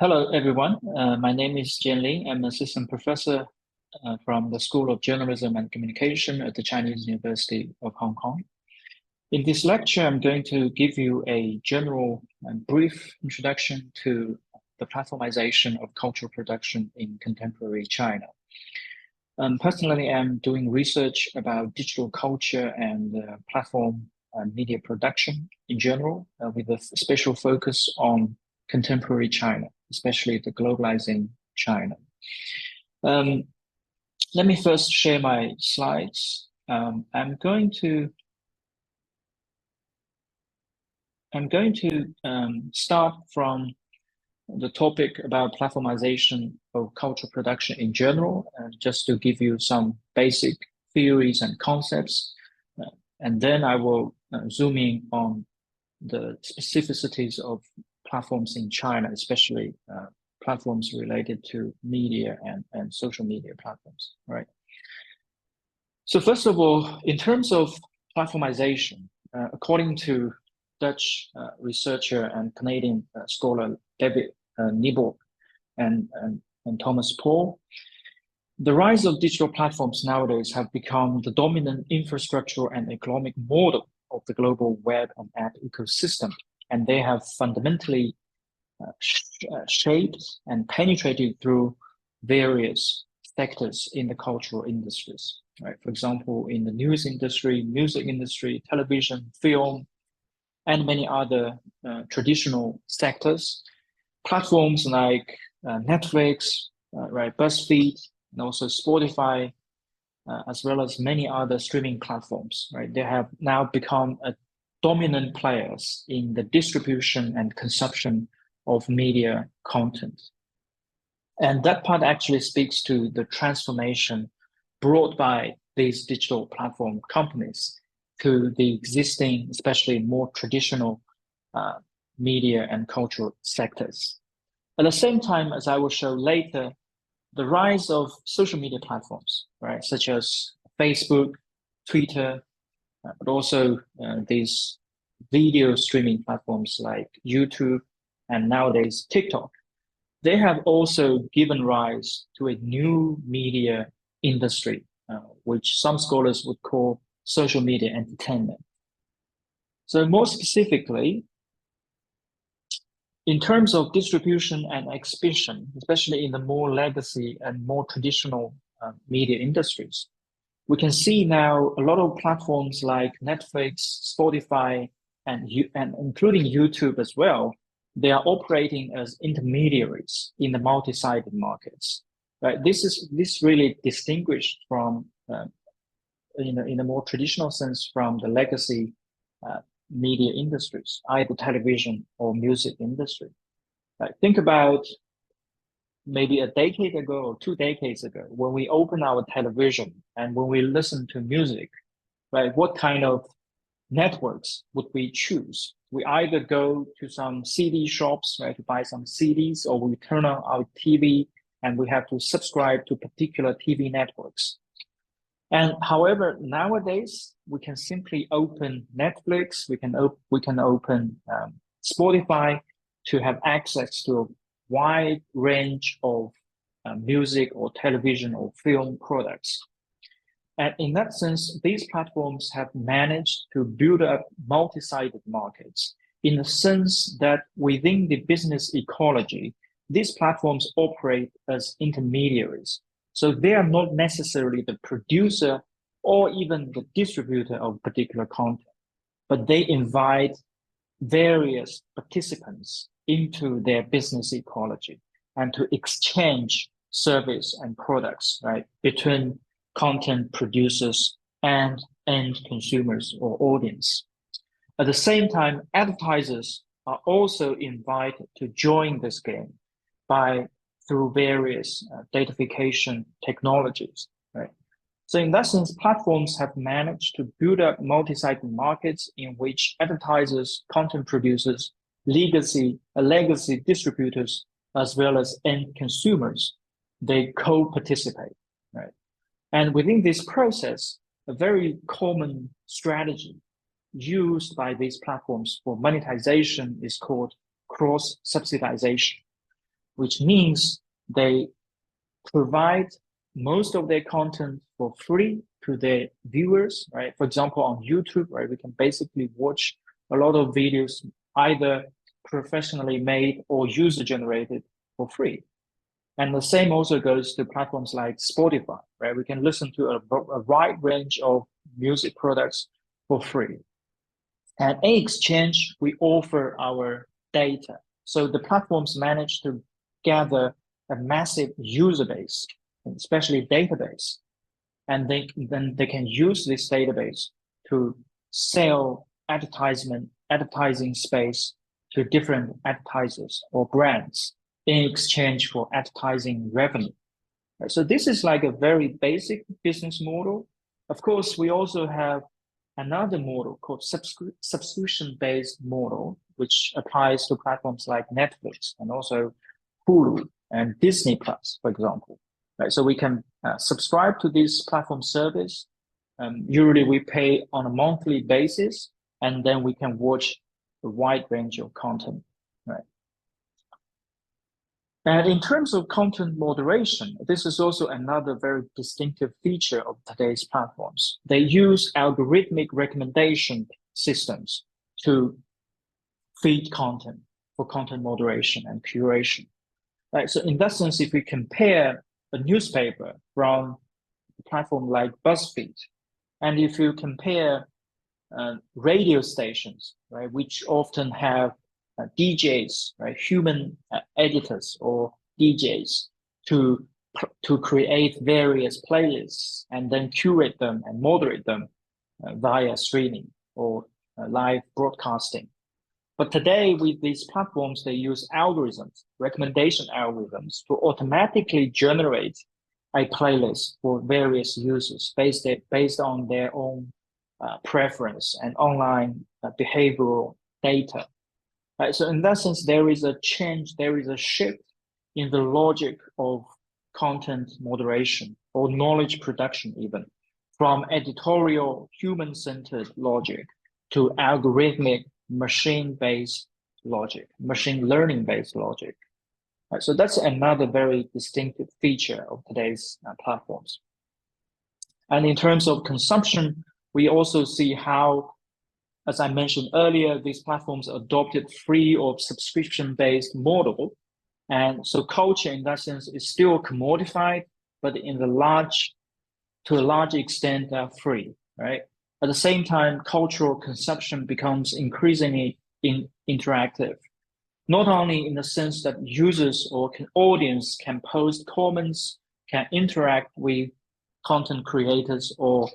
Hello, everyone. My name is Jian Lin. I'm an assistant professor from the School of Journalism and Communication at the Chinese University of Hong Kong. In this lecture, I'm going to give you a general and brief introduction to the platformization of cultural production in contemporary China. Personally, I'm doing research about digital culture and platform media production in general, with a special focus on contemporary China, especially the globalizing China. Let me first share my slides. I'm going to start from the topic about platformization of cultural production in general, just to give you some basic theories and concepts. And then I will zoom in on the specificities of platforms in China, especially platforms related to media and social media platforms, right? So first of all, in terms of platformization, according to Dutch researcher and Canadian scholar David Nibor and Thomas Paul, the rise of digital platforms nowadays have become the dominant infrastructure and economic model of the global web and app ecosystem, and they have fundamentally shaped and penetrated through various sectors in the cultural industries. Right? For example, in the news industry, music industry, television, film, and many other traditional sectors, platforms like Netflix, right, BuzzFeed, and also Spotify, as well as many other streaming platforms, right? They have now become a dominant players in the distribution and consumption of media content. And that part actually speaks to the transformation brought by these digital platform companies to the existing, especially more traditional media and cultural sectors. At the same time, as I will show later, the rise of social media platforms, right, such as Facebook, Twitter, but also these video streaming platforms like YouTube and nowadays TikTok, they have also given rise to a new media industry, which some scholars would call social media entertainment. So more specifically, in terms of distribution and exhibition, especially in the more legacy and more traditional media industries, we can see now a lot of platforms like Netflix, Spotify, and including YouTube as well, they are operating as intermediaries in the multi-sided markets. Right? This really distinguished from in a more traditional sense from the legacy media industries, either television or music industry. Right? Think about maybe a decade ago or 2 decades ago, when we open our television and when we listen to music, right? What kind of networks would we choose? We either go to some CD shops, right, to buy some CDs, or we turn on our TV and we have to subscribe to particular TV networks. And however, nowadays we can simply open Netflix, we can open Spotify to have access to a wide range of music or television or film products. And in that sense, these platforms have managed to build up multi-sided markets in the sense that within the business ecology, these platforms operate as intermediaries. So they are not necessarily the producer or even the distributor of particular content, but they invite various participants into their business ecology and to exchange service and products, right, between content producers and end consumers or audience. At the same time, advertisers are also invited to join this game through various datafication technologies, right? So in that sense, platforms have managed to build up multi-sided markets in which advertisers, content producers, legacy distributors, as well as end consumers, they co-participate, right? And within this process, a very common strategy used by these platforms for monetization is called cross-subsidization. which means they provide most of their content for free to their viewers, right? For example, on YouTube, right, we can basically watch a lot of videos either professionally made or user generated for free. And the same also goes to platforms like Spotify, right? We can listen to a wide range of music products for free. And in exchange, we offer our data. So the platforms manage to gather a massive user base, especially database. And then they can use this database to sell advertising space to different advertisers or brands in exchange for advertising revenue. So this is like a very basic business model. Of course, we also have another model called subscription-based model, which applies to platforms like Netflix and also Hulu and Disney Plus, for example. Right, so we can subscribe to this platform service. Usually we pay on a monthly basis, and then we can watch a wide range of content. Right. And in terms of content moderation, this is also another very distinctive feature of today's platforms. They use algorithmic recommendation systems to feed content for content moderation and curation. Right. So in that sense, if we compare a newspaper from a platform like BuzzFeed, and if you compare radio stations, right, which often have DJs, right, human editors or DJs to create various playlists and then curate them and moderate them via streaming or live broadcasting. But today with these platforms, they use algorithms, recommendation algorithms to automatically generate a playlist for various users based on their own preference and online behavioral data. Right, so in that sense, there is a change, there is a shift in the logic of content moderation or knowledge production even, from editorial human-centered logic to algorithmic machine-based logic, machine learning-based logic. Right, so that's another very distinctive feature of today's platforms. And in terms of consumption, we also see how, as I mentioned earlier, these platforms adopted free or subscription-based model. And so culture in that sense is still commodified, but to a large extent, they're free, right? At the same time, cultural consumption becomes increasingly interactive, not only in the sense that users or audience can post comments, can interact with content creators or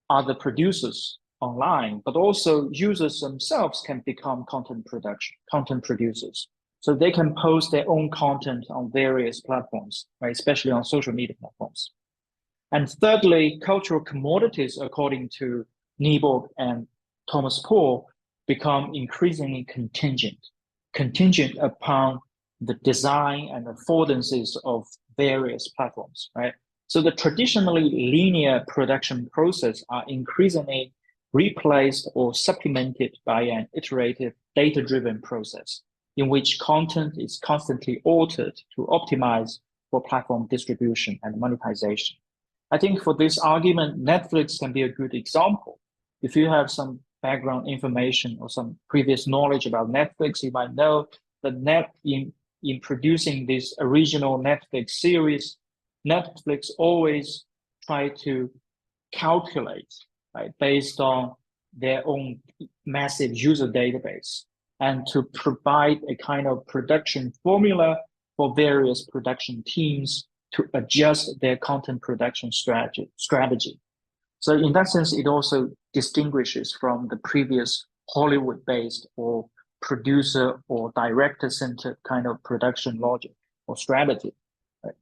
other producers online, but also users themselves can become content producers. So they can post their own content on various platforms, right? Especially on social media platforms. And thirdly, cultural commodities, according to Nieborg and Thomas Paul, become increasingly contingent upon the design and affordances of various platforms, right? So the traditionally linear production process are increasingly replaced or supplemented by an iterative data-driven process in which content is constantly altered to optimize for platform distribution and monetization. I think for this argument, Netflix can be a good example. If you have some background information or some previous knowledge about Netflix, you might know that in producing this original Netflix series, Netflix always try to calculate, right, based on their own massive user database and to provide a kind of production formula for various production teams to adjust their content production strategy. So in that sense, it also distinguishes from the previous Hollywood-based or producer or director-centered kind of production logic or strategy. Right?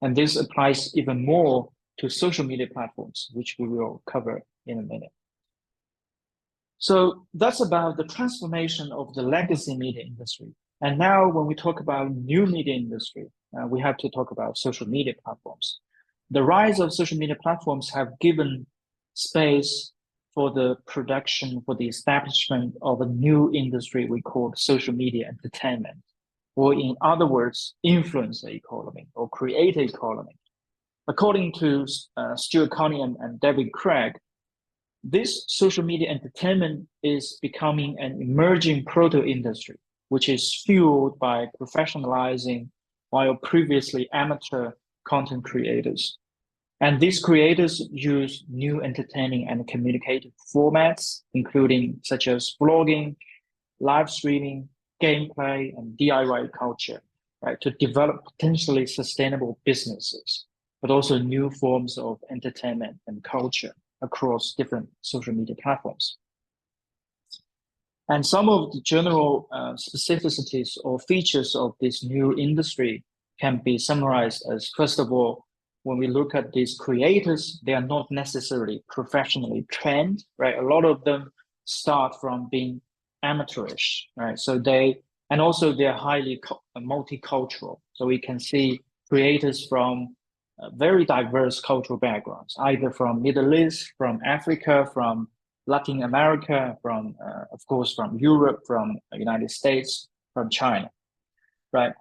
And this applies even more to social media platforms, which we will cover in a minute. So that's about the transformation of the legacy media industry. And now when we talk about new media industry, we have to talk about social media platforms. The rise of social media platforms have given space for the production, for the establishment of a new industry we call social media entertainment, or in other words, influencer economy or creator economy. According to Stuart Connie and David Craig, this social media entertainment is becoming an emerging proto-industry, which is fueled by professionalizing while previously amateur content creators. And these creators use new entertaining and communicative formats, including such as vlogging, live streaming, gameplay, and DIY culture, right, to develop potentially sustainable businesses, but also new forms of entertainment and culture across different social media platforms. And some of the general specificities or features of this new industry can be summarized as, first of all, when we look at these creators, they are not necessarily professionally trained, right? A lot of them start from being amateurish, right? So and also they're highly multicultural. So we can see creators from very diverse cultural backgrounds, either from Middle East, from Africa, from Latin America, from, of course, from Europe, from the United States, from China, right?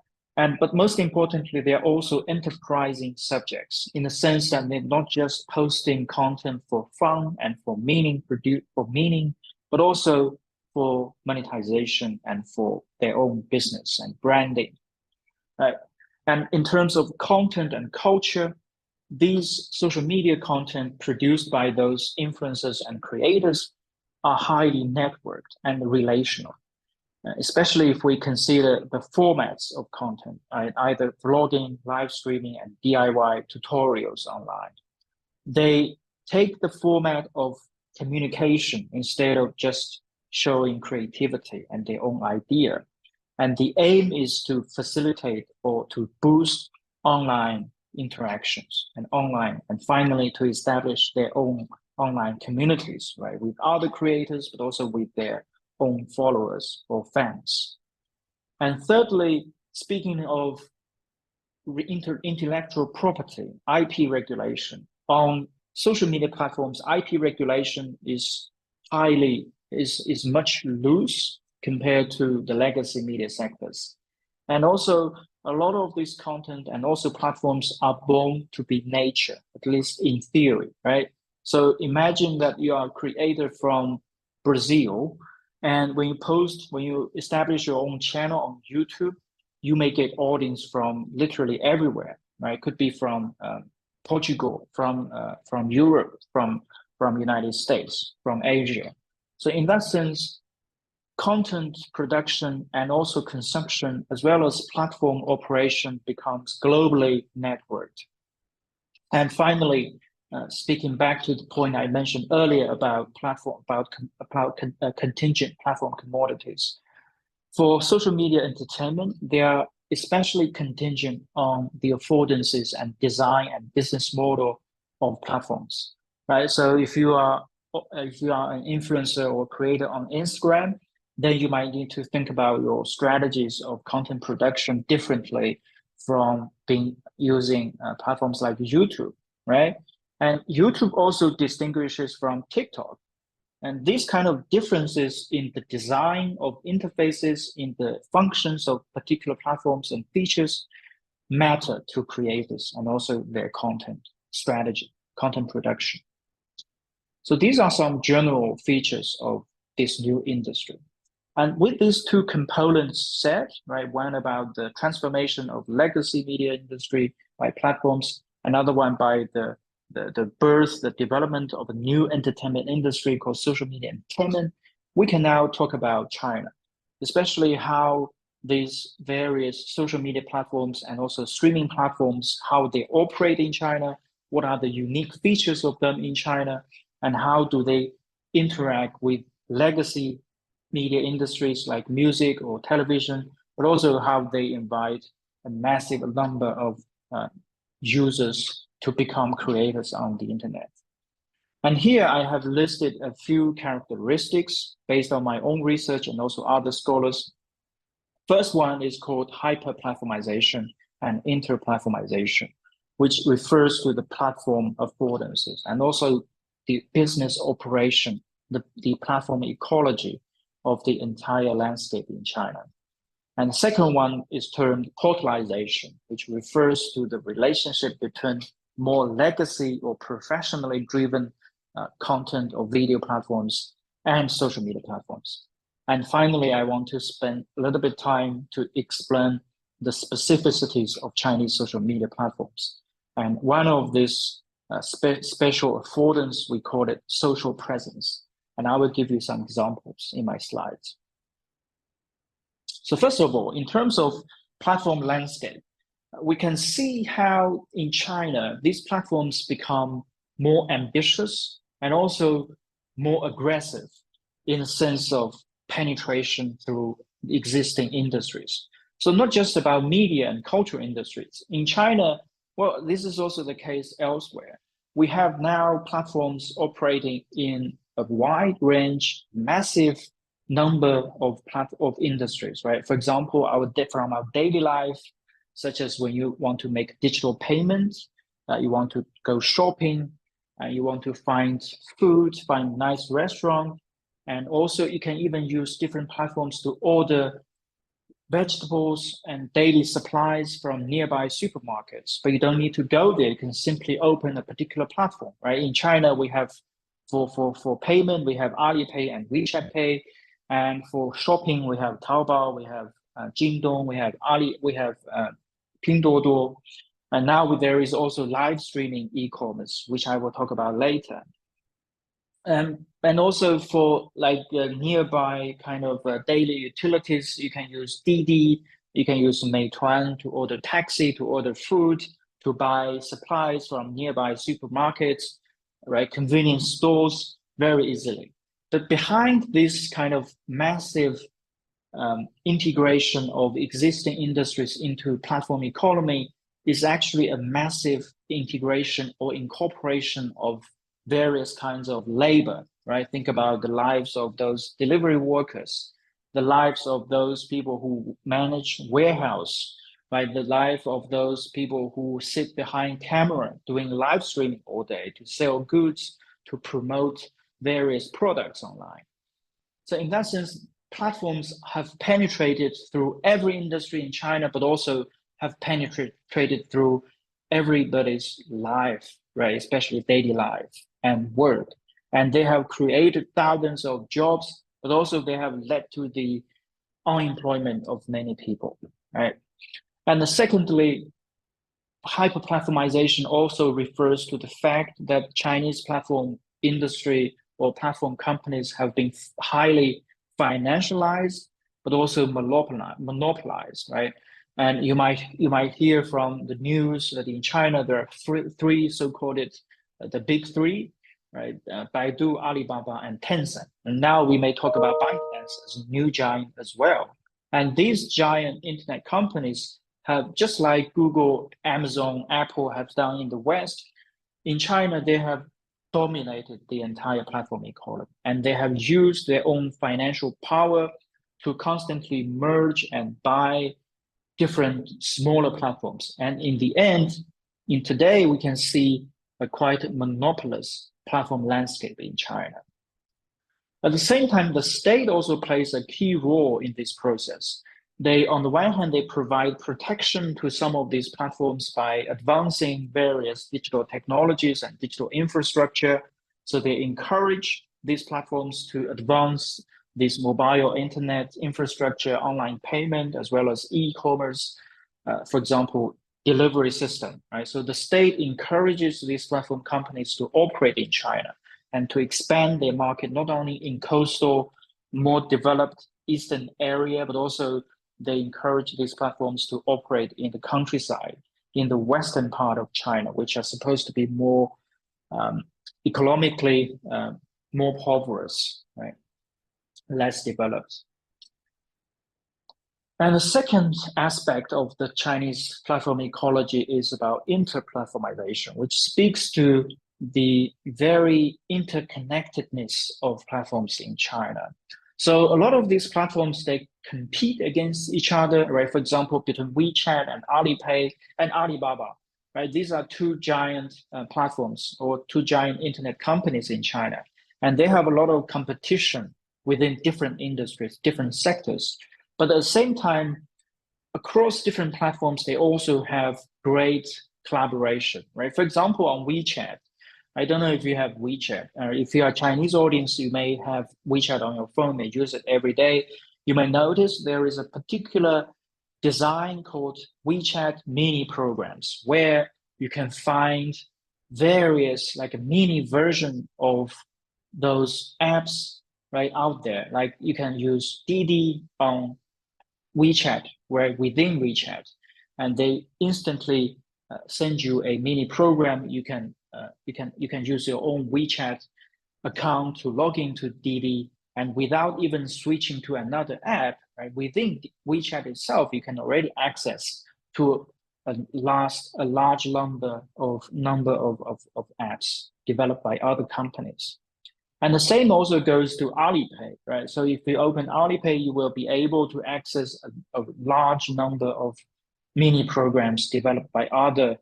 But most importantly, they're also enterprising subjects in the sense that they're not just posting content for fun and for meaning, but also for monetization and for their own business and branding, right? And in terms of content and culture, these social media content produced by those influencers and creators are highly networked and relational, especially if we consider the formats of content, right? Either vlogging, live streaming, and DIY tutorials online. They take the format of communication instead of just showing creativity and their own idea. And the aim is to facilitate or to boost online interactions and finally to establish their own online communities, right, with other creators, but also with their own followers or fans. And thirdly, speaking of intellectual property, IP regulation, on social media platforms, IP regulation is much loose compared to the legacy media sectors. And also a lot of this content and also platforms are born to be nature, at least in theory, right? So imagine that you are a creator from Brazil, and when you establish your own channel on YouTube, you may get audience from literally everywhere, right? It could be from Portugal, from Europe, from United States, from Asia. So in that sense, content production and also consumption, as well as platform operation, becomes globally networked. And finally, speaking back to the point I mentioned earlier about contingent platform commodities, for social media entertainment, they are especially contingent on the affordances and design and business model of platforms, right? So if you are an influencer or creator on Instagram, then you might need to think about your strategies of content production differently from using platforms like YouTube, right? And YouTube also distinguishes from TikTok. And these kind of differences in the design of interfaces, in the functions of particular platforms and features matter to creators and also their content strategy, content production. So these are some general features of this new industry. And with these two components set, right, one about the transformation of legacy media industry by platforms, another one by the birth, the development of a new entertainment industry called social media entertainment, we can now talk about China, especially how these various social media platforms and also streaming platforms, how they operate in China, what are the unique features of them in China, and how do they interact with legacy media industries like music or television, but also how they invite a massive number of users to become creators on the internet. And here I have listed a few characteristics based on my own research and also other scholars. First one is called hyperplatformization and interplatformization, which refers to the platform affordances and also the business operation, the platform ecology of the entire landscape in China. And the second one is termed Portalization, which refers to the relationship between more legacy or professionally driven content or video platforms and social media platforms. And finally, I want to spend a little bit of time to explain the specificities of Chinese social media platforms. And one of these special affordance, we call it social presence. And I will give you some examples in my slides. So first of all, in terms of platform landscape, we can see how in China, these platforms become more ambitious and also more aggressive in the sense of penetration through existing industries. So not just about media and cultural industries. In China, well, this is also the case elsewhere. We have now platforms operating in a wide range, massive number of industries, right? For example, from our daily life, such as when you want to make digital payments, you want to go shopping, you want to find food, find nice restaurant, and also you can even use different platforms to order vegetables and daily supplies from nearby supermarkets. But you don't need to go there. You can simply open a particular platform, right? In China, we have for payment, we have Alipay and WeChat Pay. And for shopping, we have Taobao, we have Jingdong, we have Pinduoduo. And now there is also live streaming e-commerce, which I will talk about later. And also for like nearby kind of daily utilities, you can use Didi, you can use Meituan to order taxi, to order food, to buy supplies from nearby supermarkets, right? Convenience stores very easily. But behind this kind of massive integration of existing industries into platform economy is actually a massive integration or incorporation of various kinds of labor, right? Think about the lives of those delivery workers, the lives of those people who manage warehouse, right? The life of those people who sit behind camera doing live streaming all day to sell goods, to promote various products online. So in that sense, platforms have penetrated through every industry in China, but also have penetrated through everybody's life, right? Especially daily life and work. And they have created thousands of jobs, but also they have led to the unemployment of many people, right? And secondly, hyperplatformization also refers to the fact that Chinese platform industry or platform companies have been highly financialized, but also monopolized, right? And you might hear from the news that in China there are three so-called the big three, right? Baidu, Alibaba, and Tencent. And now we may talk about ByteDance as a new giant as well. And these giant internet companies have, just like Google, Amazon, Apple have done in the West, in China they have dominated the entire platform economy, and they have used their own financial power to constantly merge and buy different smaller platforms. And in the end, in today, we can see a quite monopolist platform landscape in China. At the same time, the state also plays a key role in this process. On the one hand, they provide protection to some of these platforms by advancing various digital technologies and digital infrastructure. So they encourage these platforms to advance this mobile internet infrastructure, online payment, as well as e-commerce, for example, delivery system, right? So the state encourages these platform companies to operate in China and to expand their market, not only in coastal, more developed eastern area, but also they encourage these platforms to operate in the countryside, in the western part of China, which are supposed to be more economically more impoverished, right? Less developed. And the second aspect of the Chinese platform ecology is about interplatformization, which speaks to the very interconnectedness of platforms in China. So a lot of these platforms, they compete against each other, right? For example, between WeChat and Alipay and Alibaba, right? These are two giant platforms or two giant internet companies in China. And they have a lot of competition within different industries, different sectors. But at the same time, across different platforms, they also have great collaboration, right? For example, on WeChat, I don't know if you have WeChat. If you are a Chinese audience, you may have WeChat on your phone, may use it every day. You may notice there is a particular design called WeChat mini programs, where you can find various like a mini version of those apps right out there. Like you can use Didi on WeChat, where within WeChat, and they instantly send you a mini program. You can use your own WeChat account to log into Didi, and without even switching to another app, right, within WeChat itself, you can already access to a large number of apps developed by other companies. And the same also goes to Alipay, right? So if you open Alipay, you will be able to access a large number of mini programs developed by other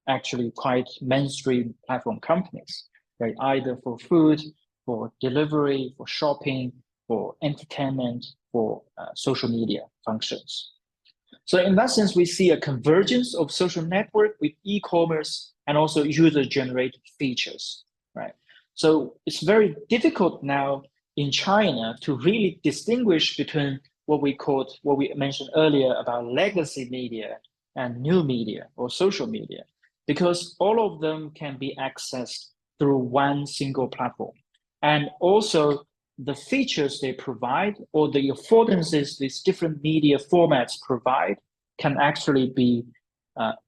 actually quite mainstream platform companies, right? Either for food, for delivery, for shopping, for entertainment, for social media functions. So in that sense, we see a convergence of social network with e-commerce and also user-generated features, right? So it's very difficult now in China to really distinguish between what we mentioned earlier about legacy media and new media or social media, because all of them can be accessed through one single platform. And also the features they provide or the affordances these different media formats provide can actually be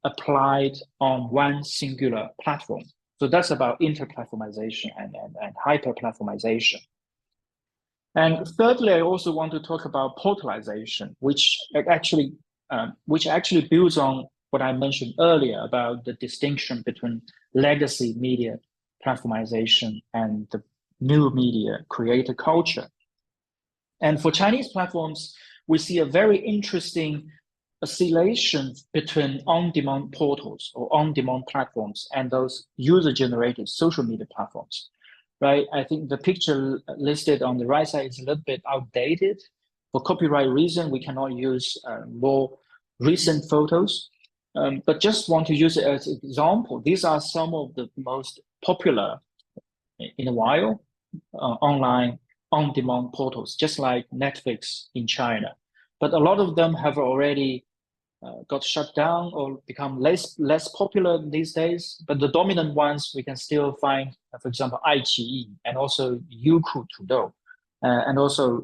applied on one singular platform. So that's about interplatformization and hyperplatformization. And thirdly, I also want to talk about portalization, which actually builds on what I mentioned earlier about the distinction between legacy media platformization and the new media creator culture. And for Chinese platforms, we see a very interesting oscillation between on-demand portals or on-demand platforms and those user-generated social media platforms, right? I think the picture listed on the right side is a little bit outdated. For copyright reason, we cannot use more recent photos, but just want to use it as an example. These are some of the most popular in a while online on-demand portals, just like Netflix in China. But a lot of them have already got shut down or become less popular these days. But the dominant ones we can still find, for example, iQIYI and also Youku Tudou, and also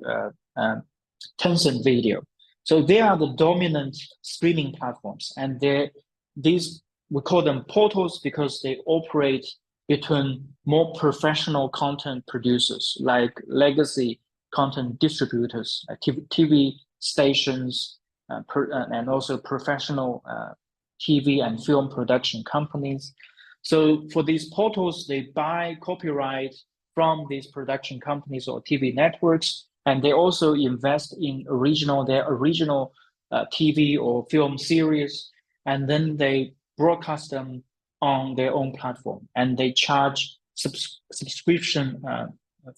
Tencent Video. So they are the dominant streaming platforms, and we call them portals because they operate between more professional content producers like legacy content distributors, TV stations, and also professional TV and film production companies. So for these portals, they buy copyright from these production companies or TV networks, and they also invest in their original TV or film series, and then they broadcast them on their own platform, and they charge subscription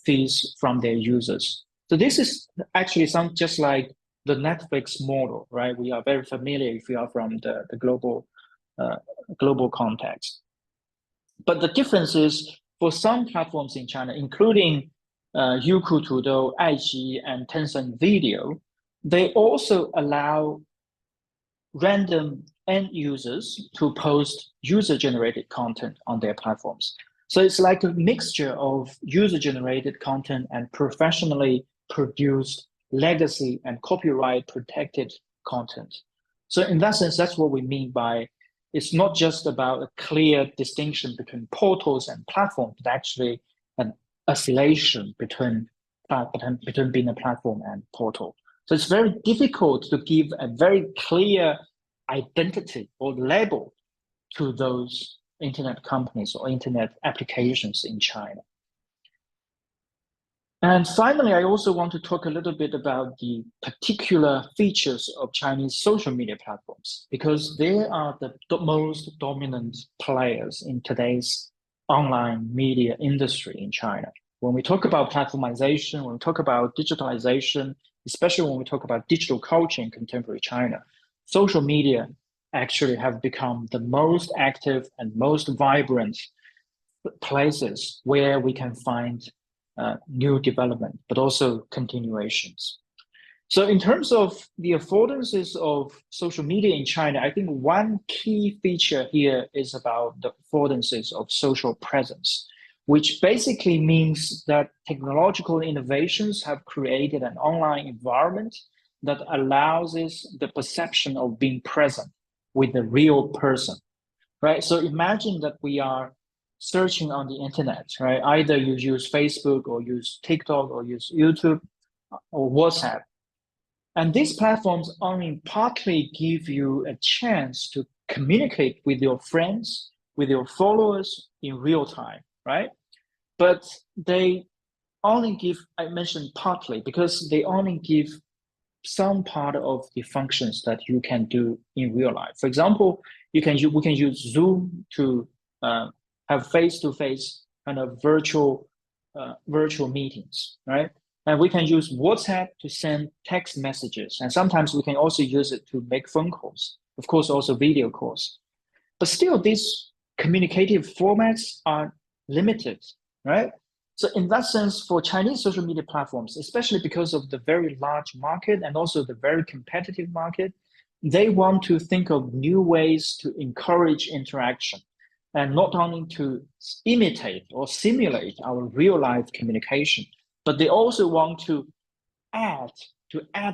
fees from their users. So this is actually just like the Netflix model, right? We are very familiar if you are from the global context. But the difference is for some platforms in China, including Youku Tudou, iQIYI, and Tencent Video, they also allow random end users to post user-generated content on their platforms. So it's like a mixture of user-generated content and professionally produced legacy and copyright protected content. So in that sense, that's what we mean by it's not just about a clear distinction between portals and platforms, but actually an oscillation between being a platform and portal. So it's very difficult to give a very clear identity or label to those internet companies or internet applications in China. And finally, I also want to talk a little bit about the particular features of Chinese social media platforms, because they are the most dominant players in today's online media industry in China. when we talk about platformization, when we talk about digitalization, especially when we talk about digital culture in contemporary China, social media actually have become the most active and most vibrant places where we can find new development, but also continuations. So in terms of the affordances of social media in China, I think one key feature here is about the affordances of social presence, which basically means that technological innovations have created an online environment that allows us the perception of being present with the real person, right? So imagine that we are searching on the internet, right? Either you use Facebook or use TikTok or use YouTube or WhatsApp. And these platforms only partly give you a chance to communicate with your friends, with your followers in real time, right? But they only give, I mentioned partly, because they only give some part of the functions that you can do in real life. For example, we can use Zoom to have face-to-face kind of virtual meetings, right? And we can use WhatsApp to send text messages. And sometimes we can also use it to make phone calls, of course, also video calls. But still, these communicative formats are limited, right? So in that sense, for Chinese social media platforms, especially because of the very large market and also the very competitive market, they want to think of new ways to encourage interaction and not only to imitate or simulate our real life communication, but they also want to add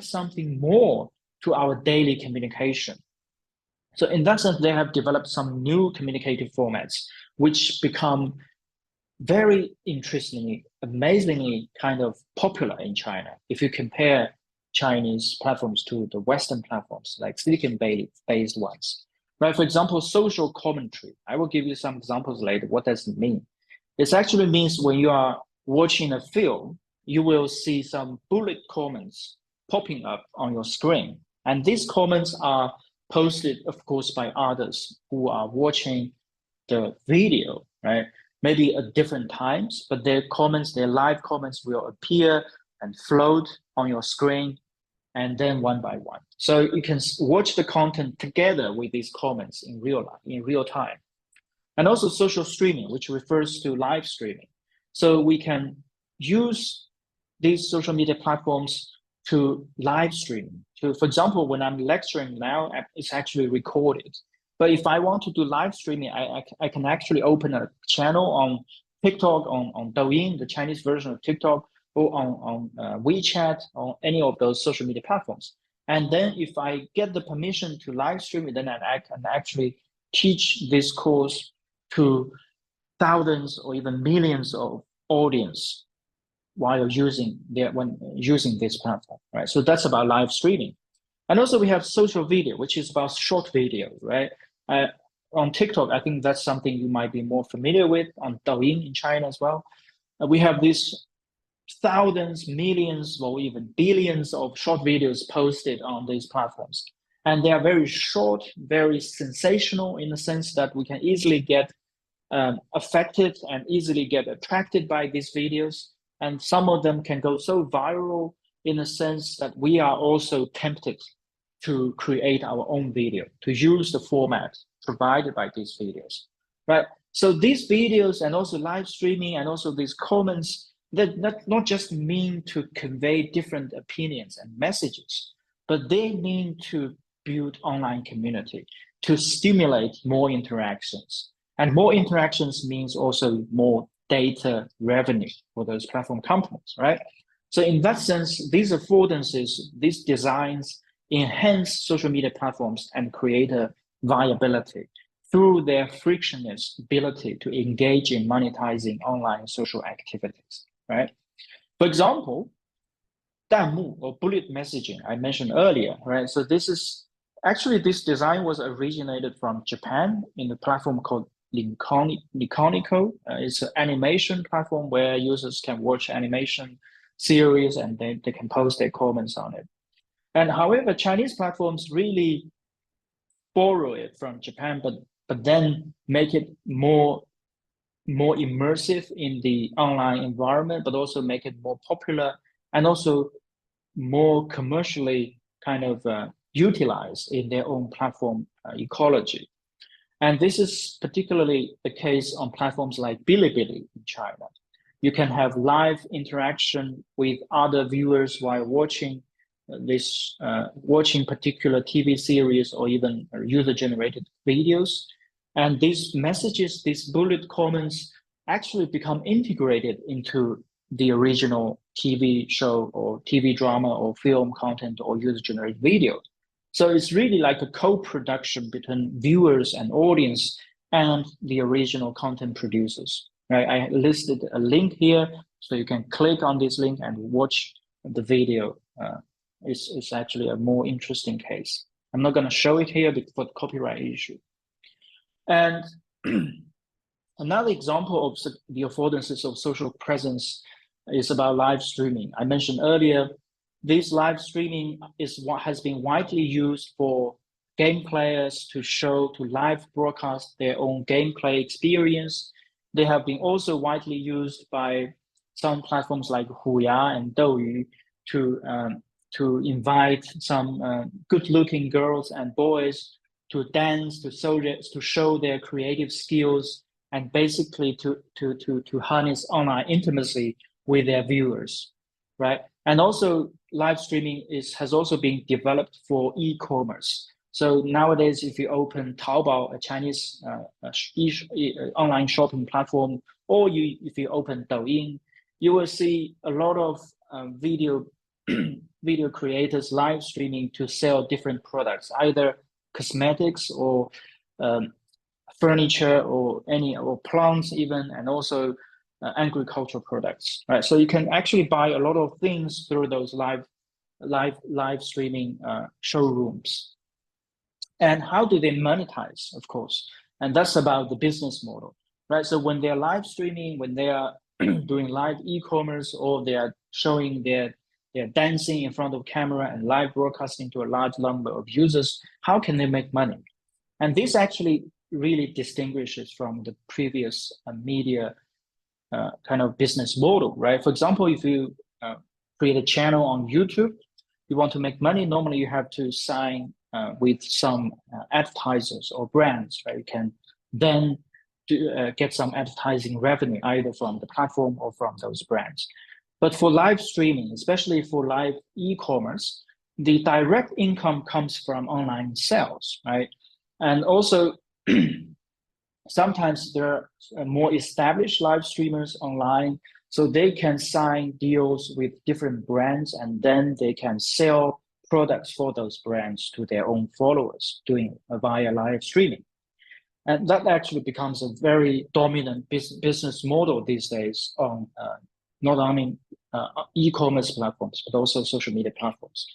something more to our daily communication. So in that sense, they have developed some new communicative formats, which become very interestingly, amazingly kind of popular in China. If you compare Chinese platforms to the Western platforms, like Silicon-based ones, right? For example, social commentary. I will give you some examples later. What does it mean? It actually means when you are watching a film, you will see some bullet comments popping up on your screen. And these comments are posted, of course, by others who are watching the video, right? Maybe at different times, but their comments, their live comments will appear and float on your screen and then one by one. So you can watch the content together with these comments in real life, in real time. And also social streaming, which refers to live streaming. So we can use these social media platforms to live stream. So for example, when I'm lecturing now, it's actually recorded. But if I want to do live streaming, I can actually open a channel on TikTok, on Douyin, the Chinese version of TikTok, or on WeChat, on any of those social media platforms. And then if I get the permission to live stream it, then I can actually teach this course to thousands or even millions of audience while using this platform, right? So that's about live streaming. And also we have social video, which is about short video, right? On TikTok, I think that's something you might be more familiar with, on Douyin in China as well. We have these thousands, millions, or even billions of short videos posted on these platforms. And they are very short, very sensational in the sense that we can easily get affected and easily get attracted by these videos. And some of them can go so viral in the sense that we are also tempted to create our own video, to use the format provided by these videos, right? So these videos and also live streaming and also these comments, that not just mean to convey different opinions and messages, but they mean to build online community, to stimulate more interactions. And more interactions means also more data revenue for those platform companies, right? So in that sense, these affordances, these designs enhance social media platforms and create a viability through their frictionless ability to engage in monetizing online social activities, right? For example, 弹幕 or bullet messaging I mentioned earlier, right? So this design was originated from Japan in the platform called Niconico. It's an animation platform where users can watch animation series and they can post their comments on it. And however, Chinese platforms really borrow it from Japan, but then make it more more immersive in the online environment, but also make it more popular and also more commercially kind of utilized in their own platform ecology. And this is particularly the case on platforms like Bilibili in China. You can have live interaction with other viewers while watching watching particular TV series or even user-generated videos. And these messages, these bullet comments actually become integrated into the original TV show or TV drama or film content or user-generated video. So it's really like a co-production between viewers and audience and the original content producers. Right? I listed a link here, so you can click on this link and watch the video. It's actually a more interesting case. I'm not going to show it here for the copyright issue. And another example of the affordances of social presence is about live streaming. I mentioned earlier, this live streaming is what has been widely used for game players to live broadcast their own gameplay experience. They have been also widely used by some platforms like Huya and Douyu to invite some good-looking girls and boys to dance, to show their creative skills, and basically to harness online intimacy with their viewers, right? And also live streaming has also been developed for e-commerce. So nowadays, if you open Taobao, a Chinese online shopping platform, or if you open Douyin, you will see a lot of video creators live streaming to sell different products, either cosmetics or furniture or plants even, and also agricultural products, right? So you can actually buy a lot of things through those live streaming showrooms. And how do they monetize? Of course, and that's about the business model, right? So when they're live streaming, when they are doing live e-commerce, or they are showing they're dancing in front of camera and live broadcasting to a large number of users, how can they make money? And this actually really distinguishes from the previous media kind of business model, right? For example, if you create a channel on YouTube, you want to make money, normally you have to sign with some advertisers or brands, right? You can then get some advertising revenue either from the platform or from those brands. But for live streaming, especially for live e-commerce, the direct income comes from online sales, right? And also, sometimes there are more established live streamers online, so they can sign deals with different brands, and then they can sell products for those brands to their own followers doing via live streaming. And that actually becomes a very dominant business model these days on not only e-commerce platforms, but also social media platforms.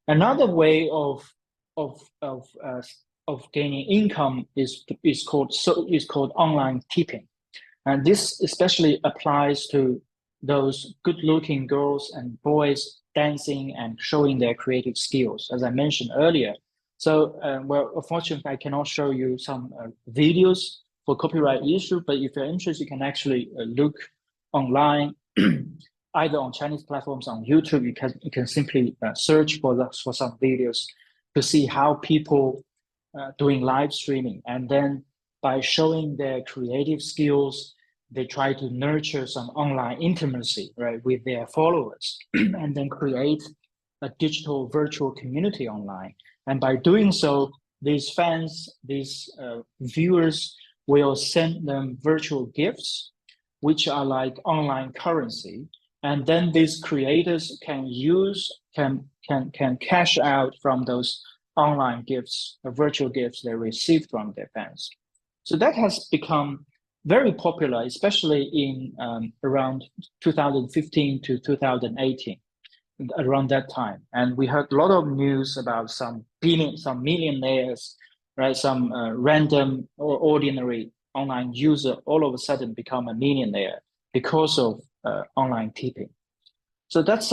Another way of gaining income is called online tipping, and this especially applies to those good-looking girls and boys dancing and showing their creative skills, as I mentioned earlier. So, well, unfortunately, I cannot show you some videos for copyright issue, but if you're interested, you can actually look online, either on Chinese platforms, on YouTube. You can simply search for some videos to see how people doing live streaming, and then by showing their creative skills, they try to nurture some online intimacy, right, with their followers, and then create a digital virtual community online. And by doing so, these fans, these viewers will send them virtual gifts, which are like online currency. And then these creators can cash out from those online gifts, virtual gifts they received from their fans. So that has become very popular, especially in around 2015 to 2018, around that time. And we heard a lot of news about some millionaires, right? Some random or ordinary online user all of a sudden become a millionaire because of online tipping. So that's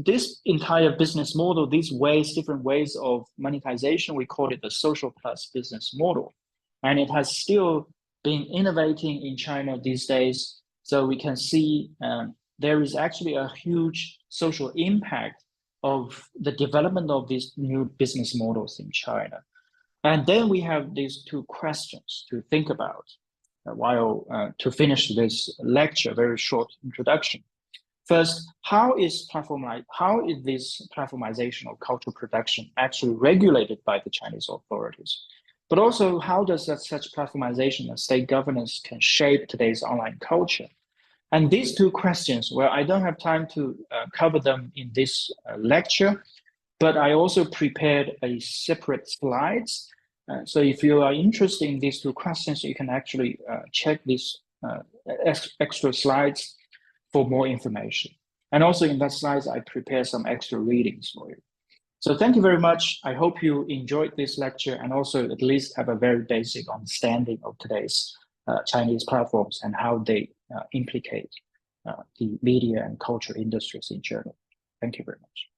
this entire business model, different ways of monetization, we call it the social plus business model. And it has still been innovating in China these days. So we can see there is actually a huge social impact of the development of these new business models in China. And then we have these two questions to think about while to finish this lecture, very short introduction. First, how is this platformization of cultural production actually regulated by the Chinese authorities? But also, how does such platformization and state governance can shape today's online culture? And these two questions, well, I don't have time to cover them in this lecture, but I also prepared a separate slides. So if you are interested in these two questions, you can actually check these extra slides for more information. And also in that slides, I prepare some extra readings for you. So thank you very much. I hope you enjoyed this lecture and also at least have a very basic understanding of today's Chinese platforms and how they implicate the media and culture industries in general. Thank you very much.